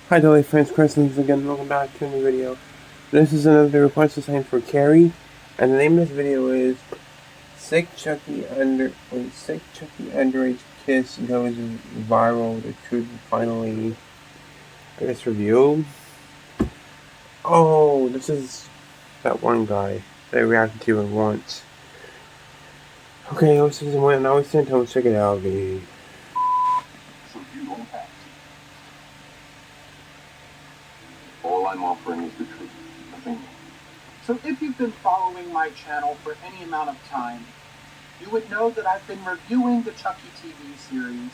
Hi Dolly friends, Chris again, welcome back to a new video. This is another request assigned for Carrie, and the name of this video is Sick Chucky Underage Kiss Goes Viral, the truth finally, I guess, revealed. Oh, this is that one guy that I reacted to it once. Okay, let's see when I was sent home, check it out, baby. So you don't have to. All I'm offering is the truth, nothing more. So if you've been following my channel for any amount of time, you would know that I've been reviewing the Chucky TV series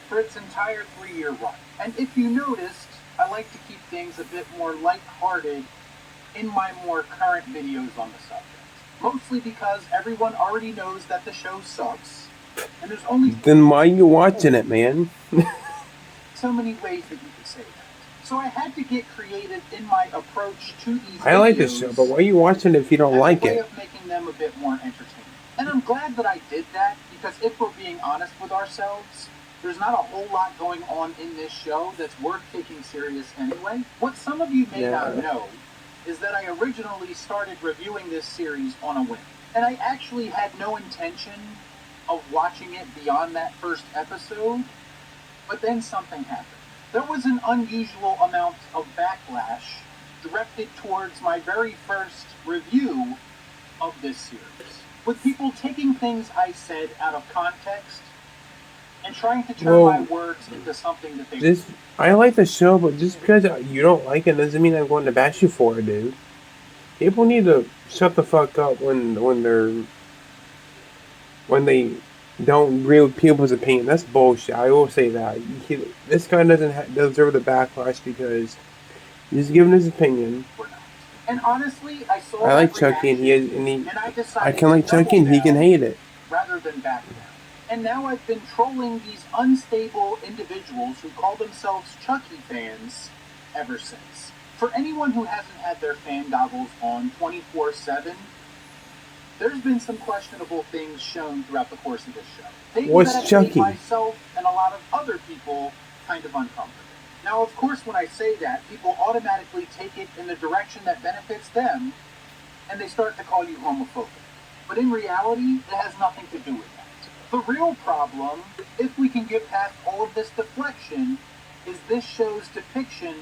for its entire 3-year run. And if you noticed, I like to keep things a bit more lighthearted in my more current videos on the subject. Mostly because everyone already knows that the show sucks, and there's only... Then why are you watching it, man? So many ways that you could say that. So I had to get creative in my approach to these videos. I like this show, but why are you watching it if you don't like it? As a way of making them a bit more entertaining. And I'm glad that I did that, because if we're being honest with ourselves, there's not a whole lot going on in this show that's worth taking serious anyway. What some of you may not know is that I originally started reviewing this series on a whim. And I actually had no intention of watching it beyond that first episode, but then something happened. There was an unusual amount of backlash directed towards my very first review of this series, with people taking things I said out of context and trying to turn my words into something that they... I like the show, but just because you don't like it doesn't mean I'm going to bash you for it, dude. People need to shut the fuck up when they don't agree with people's opinion. That's bullshit. I will say that. This guy doesn't deserve the backlash because he's giving his opinion. And honestly, I like Chucky, and I can like Chucky, and he can hate it. Rather than back down. And now I've been trolling these unstable individuals who call themselves Chucky fans ever since. For anyone who hasn't had their fan goggles on 24/7, there's been some questionable things shown throughout the course of this show. Things What's that have Chucky? made myself and a lot of other people kind of uncomfortable. Now, of course, when I say that, people automatically take it in the direction that benefits them, and they start to call you homophobic. But in reality, it has nothing to do with that. The real problem, if we can get past all of this deflection, is this show's depiction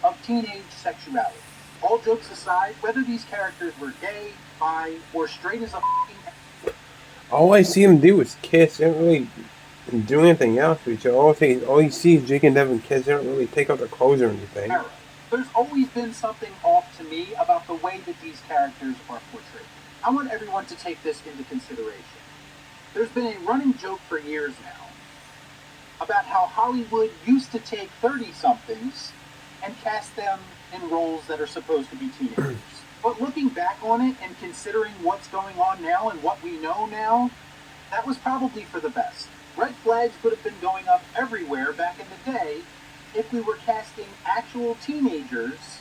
of teenage sexuality. All jokes aside, whether these characters were gay, bi, or straight as a f***ing... All I see them do is kiss. They don't really do anything else with each other. All you see is Jake and Devin kiss. They don't really take off their clothes or anything. There's always been something off to me about the way that these characters are portrayed. I want everyone to take this into consideration. There's been a running joke for years now about how Hollywood used to take 30-somethings and cast them in roles that are supposed to be teenagers. But looking back on it and considering what's going on now and what we know now, that was probably for the best. Red flags would have been going up everywhere back in the day if we were casting actual teenagers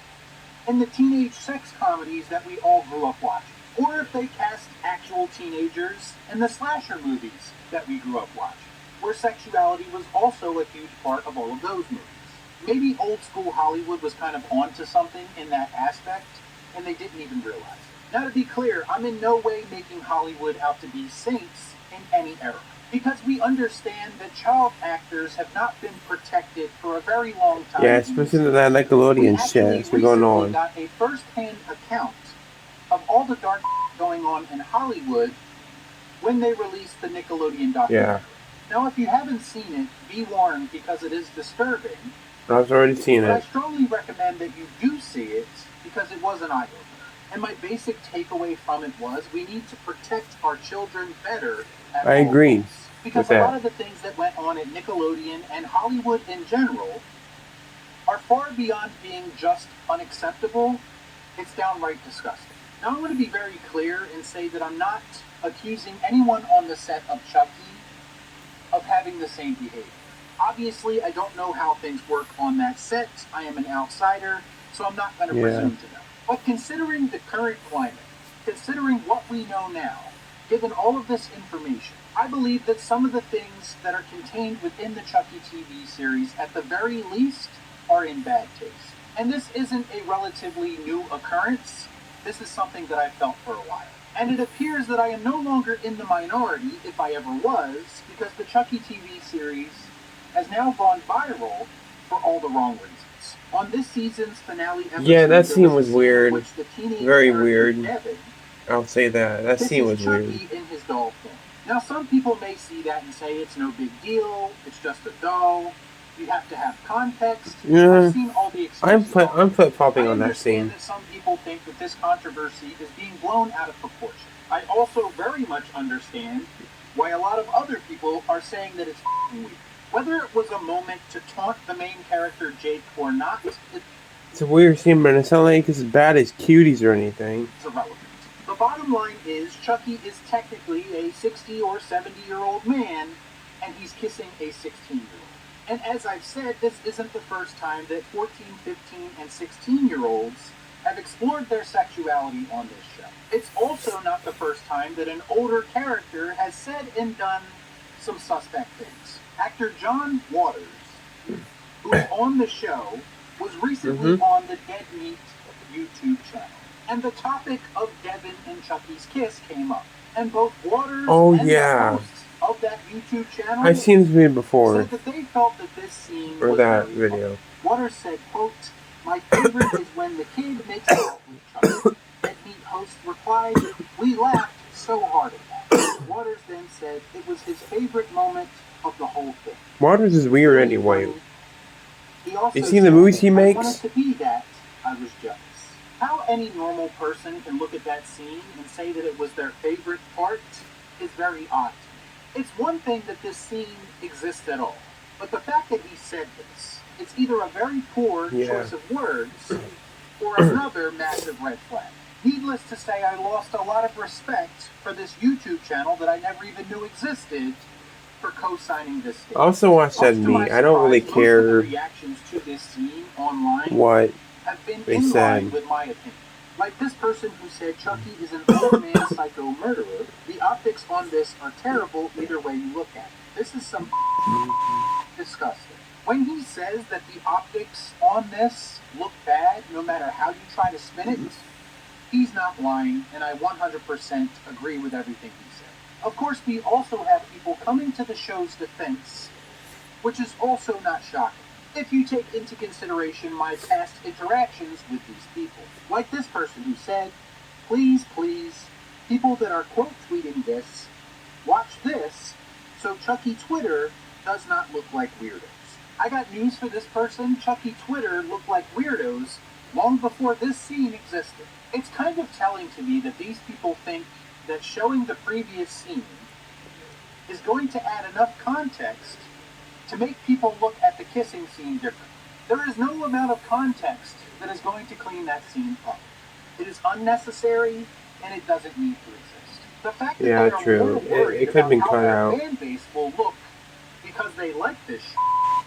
in the teenage sex comedies that we all grew up watching. Or if they cast actual teenagers in the slasher movies that we grew up watching, where sexuality was also a huge part of all of those movies. Maybe old school Hollywood was kind of onto something in that aspect, and they didn't even realize it. Now, to be clear, I'm in no way making Hollywood out to be saints in any era, because we understand that child actors have not been protected for a very long time. Yeah, especially that Nickelodeon shit that's been going on. We got a first-hand account of all the dark going on in Hollywood when they released the Nickelodeon documentary. Yeah. Now, if you haven't seen it, be warned, because it is disturbing. I've already seen it. I strongly recommend that you do see it, because it was an eye-opener. And my basic takeaway from it was we need to protect our children better. I agree. Because a lot of the things that went on at Nickelodeon and Hollywood in general are far beyond being just unacceptable. It's downright disgusting. Now, I'm going to be very clear and say that I'm not accusing anyone on the set of Chucky of having the same behavior. Obviously, I don't know how things work on that set. I am an outsider, so I'm not going to presume to know. But considering the current climate, considering what we know now, given all of this information, I believe that some of the things that are contained within the Chucky TV series, at the very least, are in bad taste. And this isn't a relatively new occurrence. This is something that I felt for a while. And it appears that I am no longer in the minority, if I ever was, because the Chucky TV series has now gone viral for all the wrong reasons. On this season's finale episode, Yeah, that scene was in weird. which the teenage Very character weird. Devin I'll say that. That scene was Chucky weird. in his doll form. Now, some people may see that and say it's no big deal. It's just a doll. You have to have context. Yeah, I've seen all the excuses. I'm flip-flopping on that I understand scene. that some people think that this controversy is being blown out of proportion. I also very much understand why a lot of other people are saying that it's weird. Whether it was a moment to taunt the main character Jake or not, It's a weird scene, but it's not like it's as bad as Cuties or anything. It's irrelevant. The bottom line is Chucky is technically a 60 or 70-year-old man, and he's kissing a 16-year-old. And as I've said, this isn't the first time that 14, 15, and 16-year-olds have explored their sexuality on this show. It's also not the first time that an older character has said and done some suspect things. Actor John Waters, who is on the show, was recently on the Dead Meat YouTube channel. And the topic of Devin and Chucky's kiss came up. And both Waters and the hosts of that YouTube channel I've seen this video before. said that they felt that this scene Or was that very video. funny. Waters said, quote, "My favorite is when the kid makes out with Chucky." Dead Meat host replied, "We laughed so hard at that." Waters then said it was his favorite moment of the whole thing. Waters is weird anyway. He also You seen the movies he said, makes? "I wanted to be that. I was jealous." How any normal person can look at that scene and say that it was their favorite part is very odd. It's one thing that this scene exists at all, but the fact that he said this, it's either a very poor choice of words or another massive red flag. Needless to say, I lost a lot of respect for this YouTube channel that I never even knew existed for co-signing this statement. I also watch Dead Meat. I don't really care most of the reactions to this scene online what have been they in said. line with my opinion. Like this person who said Chucky is an old man psycho murderer. The optics on this are terrible either way you look at it. This is some disgusting. When he says that the optics on this look bad, no matter how you try to spin it, he's not lying, and I 100% agree with everything he said. Of course, we also have people coming to the show's defense, which is also not shocking, if you take into consideration my past interactions with these people. Like this person who said, please, people that are quote tweeting this, watch this, so Chucky Twitter does not look like weirdos. I got news for this person. Chucky Twitter looked like weirdos long before this scene existed. It's kind of telling to me that these people think that showing the previous scene is going to add enough context to make people look at the kissing scene differently. There is no amount of context that is going to clean that scene up. It is unnecessary, and it doesn't need to exist. The fact that they are more worried about how their fan base will look because they like this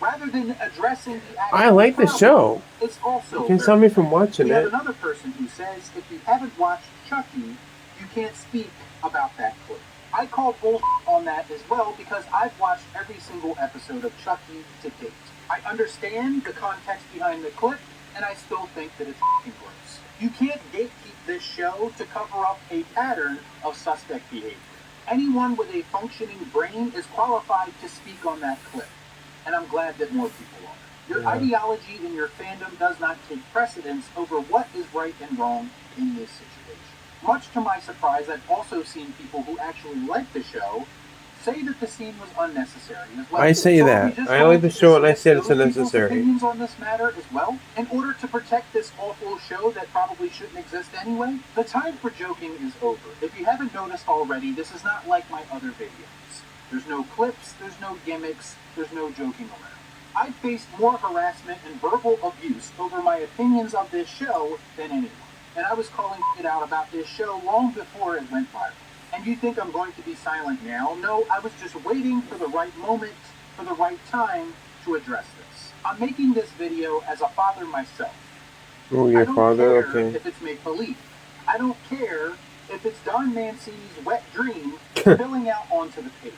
rather than addressing the actual I like the show. It's also you can stop me from watching we it. have another person who says if you haven't watched Chucky, you can't speak about that clip. I call bullshit on that as well because I've watched every single episode of Chucky to date. I understand the context behind the clip, and I still think that it's f***ing gross. You can't gatekeep this show to cover up a pattern of suspect behavior. Anyone with a functioning brain is qualified to speak on that clip, and I'm glad that more people are. Your ideology and your fandom does not take precedence over what is right and wrong in this situation. Much to my surprise, I've also seen people who actually like the show say that the scene was unnecessary as well. I say that. I like the show and I said it's unnecessary. Opinions on this matter as well, in order to protect this awful show that probably shouldn't exist anyway. The time for joking is over. If you haven't noticed already, this is not like my other videos. There's no clips, there's no gimmicks, there's no joking around. I faced more harassment and verbal abuse over my opinions of this show than anyone. And I was calling it out about this show long before it went viral. And you think I'm going to be silent now? No, I was just waiting for the right moment, for the right time to address this. I'm making this video as a father myself. Oh, your father? Okay. If it's make-believe. I don't care if it's Don Mancini's wet dream filling out onto the page.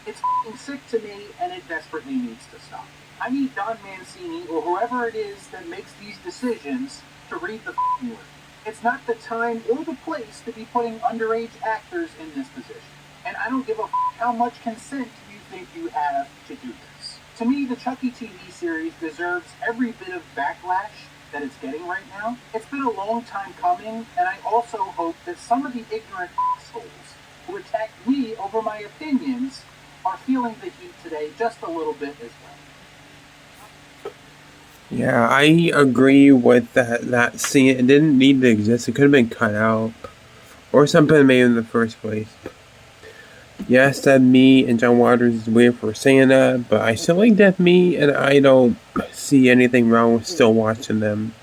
It's f***ing sick to me, and it desperately needs to stop. I need Don Mancini or whoever it is that makes these decisions to read the room. It's not the time or the place to be putting underage actors in this position. And I don't give a how much consent you think you have to do this. To me, the Chucky TV series deserves every bit of backlash that it's getting right now. It's been a long time coming, and I also hope that some of the ignorant assholes who attack me over my opinions are feeling the heat today just a little bit as well. Yeah, I agree with that scene. It didn't need to exist. It could have been cut out. Or something made in the first place. Yes, Dead Meat and John Waters is weird for saying that, but I still like Dead Meat, and I don't see anything wrong with still watching them.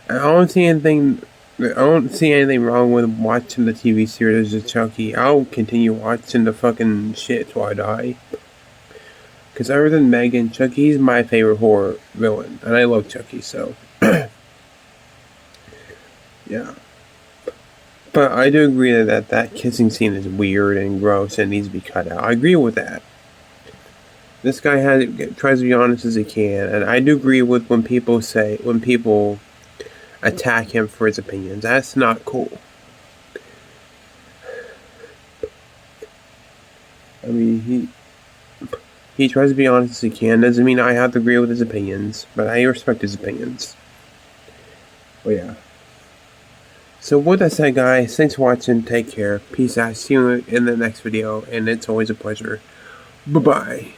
I don't see anything. I don't see anything wrong with watching the TV series of Chucky. I'll continue watching the fucking shit till I die. Because other than Megan, Chucky's my favorite horror villain, and I love Chucky, so yeah. But I do agree that kissing scene is weird and gross and needs to be cut out. I agree with that. This guy tries to be honest as he can, and I do agree with when people attack him for his opinions. That's not cool. I mean, he tries to be honest as he can. Doesn't mean I have to agree with his opinions, but I respect his opinions. But yeah. So with that said, guys, thanks for watching. Take care. Peace out. See you in the next video, and it's always a pleasure. Bye-bye.